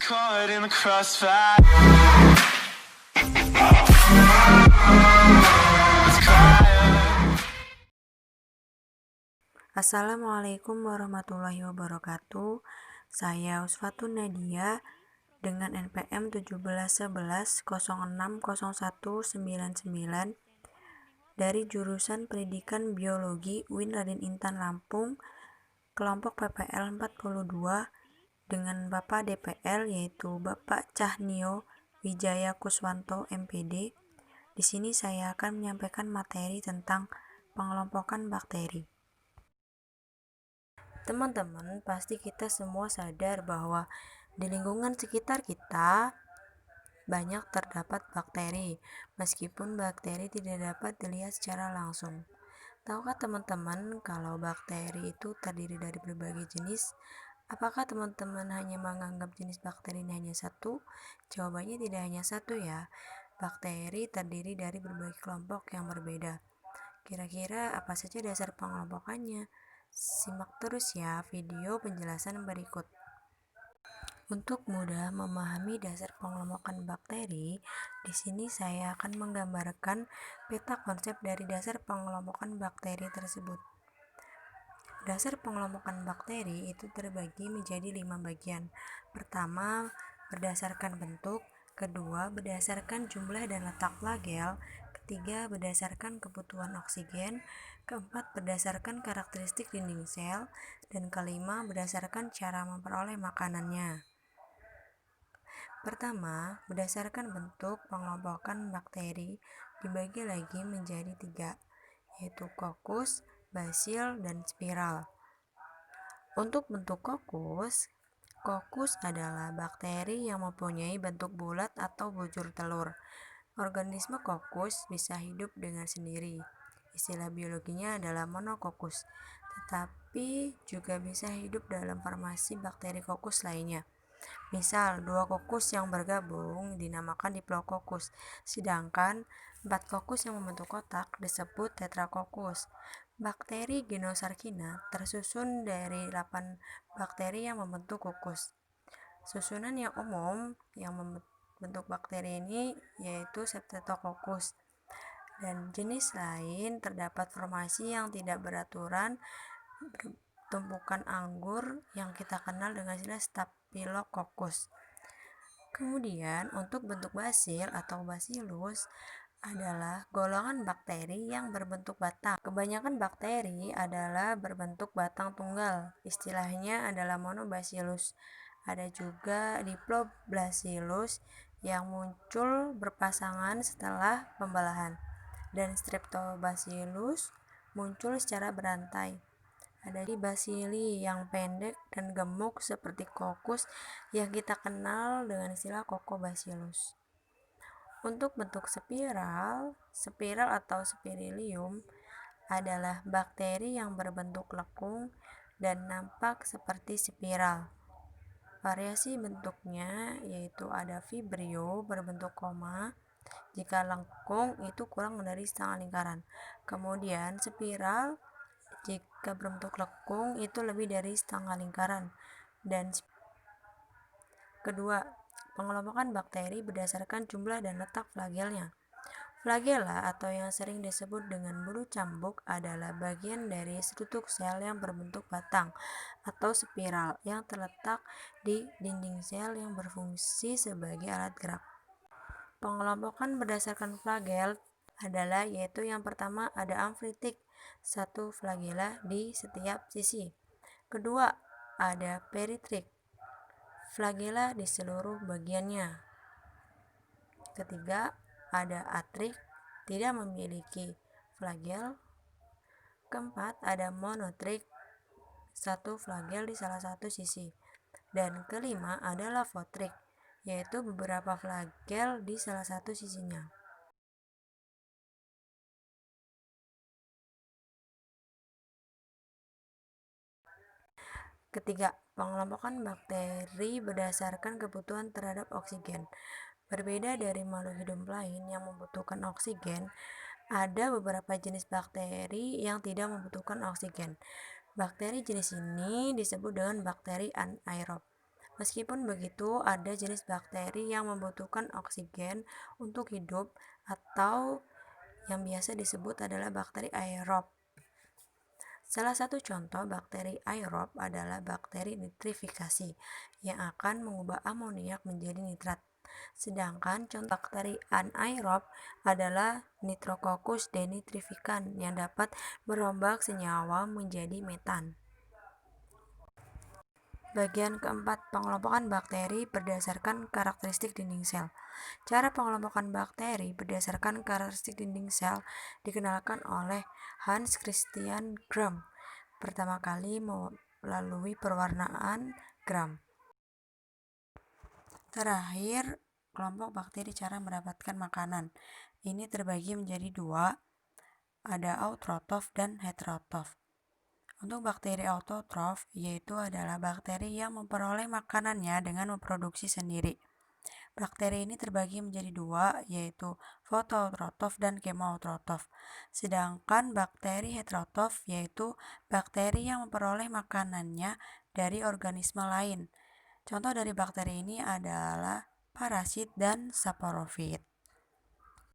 caught in the crossfire. Assalamualaikum warahmatullahi wabarakatuh. Saya Usfatun Nadia dengan NPM 1711060199 dari jurusan Pendidikan Biologi UIN Raden Intan Lampung, kelompok PPL 42 dengan Bapak DPL yaitu Bapak Cahnio Wijaya Kuswanto MPD. Di sini saya akan menyampaikan materi tentang pengelompokan bakteri. Teman-teman, pasti kita semua sadar bahwa di lingkungan sekitar kita banyak terdapat bakteri, meskipun bakteri tidak dapat dilihat secara langsung. Tahukah teman-teman kalau bakteri itu terdiri dari berbagai jenis? Apakah teman-teman hanya menganggap jenis bakteri ini hanya satu? Jawabannya tidak hanya satu ya. Bakteri terdiri dari berbagai kelompok yang berbeda. Kira-kira apa saja dasar pengelompokannya? Simak terus ya video penjelasan berikut. Untuk mudah memahami dasar pengelompokan bakteri, di sini saya akan menggambarkan peta konsep dari dasar pengelompokan bakteri tersebut. Dasar pengelompokan bakteri itu terbagi menjadi 5 bagian. Pertama, berdasarkan bentuk. Kedua, berdasarkan jumlah dan letak flagel. Ketiga, berdasarkan kebutuhan oksigen. Keempat, berdasarkan karakteristik dinding sel. Dan kelima, berdasarkan cara memperoleh makanannya. Pertama, berdasarkan bentuk pengelompokan bakteri dibagi lagi menjadi 3, yaitu kokus, basil, dan spiral. Untuk bentuk kokus adalah bakteri yang mempunyai bentuk bulat atau bujur telur. Organisme kokus bisa hidup dengan sendiri. Istilah biologinya adalah monokokus, tetapi juga bisa hidup dalam formasi bakteri kokus lainnya. Misal, 2 kokus yang bergabung dinamakan diplococcus, sedangkan 4 kokus yang membentuk kotak disebut tetracoccus. Bakteri Genosarcina tersusun dari 8 bakteri yang membentuk kokus. Susunan yang umum yang membentuk bakteri ini yaitu Streptococcus. Dan jenis lain terdapat formasi yang tidak beraturan, tumpukan anggur yang kita kenal dengan istilah Staphylococcus. Kemudian untuk bentuk basil atau bacillus adalah golongan bakteri yang berbentuk batang. Kebanyakan bakteri adalah berbentuk batang tunggal. Istilahnya adalah monobacillus. Ada juga Diplobacillus yang muncul berpasangan setelah pembelahan, dan Streptobacillus muncul secara berantai. Ada di bacilli yang pendek dan gemuk seperti kokus yang kita kenal dengan istilah Coccobacillus. Untuk bentuk spiral atau spirillum adalah bakteri yang berbentuk lekung dan nampak seperti spiral. Variasi bentuknya yaitu ada vibrio berbentuk koma, jika lengkung itu kurang dari setengah lingkaran. Kemudian spiral jika berbentuk lekung itu lebih dari setengah lingkaran. Dan kedua, pengelompokan bakteri berdasarkan jumlah dan letak flagelnya. Flagela atau yang sering disebut dengan bulu cambuk adalah bagian dari struktur sel yang berbentuk batang atau spiral yang terletak di dinding sel yang berfungsi sebagai alat gerak. Pengelompokan berdasarkan flagel adalah yaitu yang pertama ada amfitritik, 1 flagela di setiap sisi. Kedua, ada peritrik, flagela di seluruh bagiannya. Ketiga, ada atrik, tidak memiliki flagel. Keempat, ada monotrik, 1 flagel di salah satu sisi. Dan kelima, ada lavotrik, yaitu beberapa flagel di salah satu sisinya. Ketiga, pengelompokan bakteri berdasarkan kebutuhan terhadap oksigen. Berbeda dari makhluk hidup lain yang membutuhkan oksigen, ada beberapa jenis bakteri yang tidak membutuhkan oksigen. Bakteri jenis ini disebut dengan bakteri anaerob. Meskipun begitu, ada jenis bakteri yang membutuhkan oksigen untuk hidup atau yang biasa disebut adalah bakteri aerob. Salah satu contoh bakteri aerob adalah bakteri nitrifikasi yang akan mengubah amoniak menjadi nitrat. Sedangkan contoh bakteri anaerob adalah Nitrococcus denitrificans yang dapat merombak senyawa menjadi metan. Bagian keempat, pengelompokan bakteri berdasarkan karakteristik dinding sel. Cara pengelompokan bakteri berdasarkan karakteristik dinding sel dikenalkan oleh Hans Christian Gram pertama kali melalui pewarnaan Gram. Terakhir, kelompok bakteri cara mendapatkan makanan. Ini terbagi menjadi dua, ada autotrof dan heterotrof. Untuk bakteri autotrof, yaitu adalah bakteri yang memperoleh makanannya dengan memproduksi sendiri. Bakteri ini terbagi menjadi dua, yaitu fotoautotrof dan kemoautotrof. Sedangkan bakteri heterotrof yaitu bakteri yang memperoleh makanannya dari organisme lain. Contoh dari bakteri ini adalah parasit dan saporofit.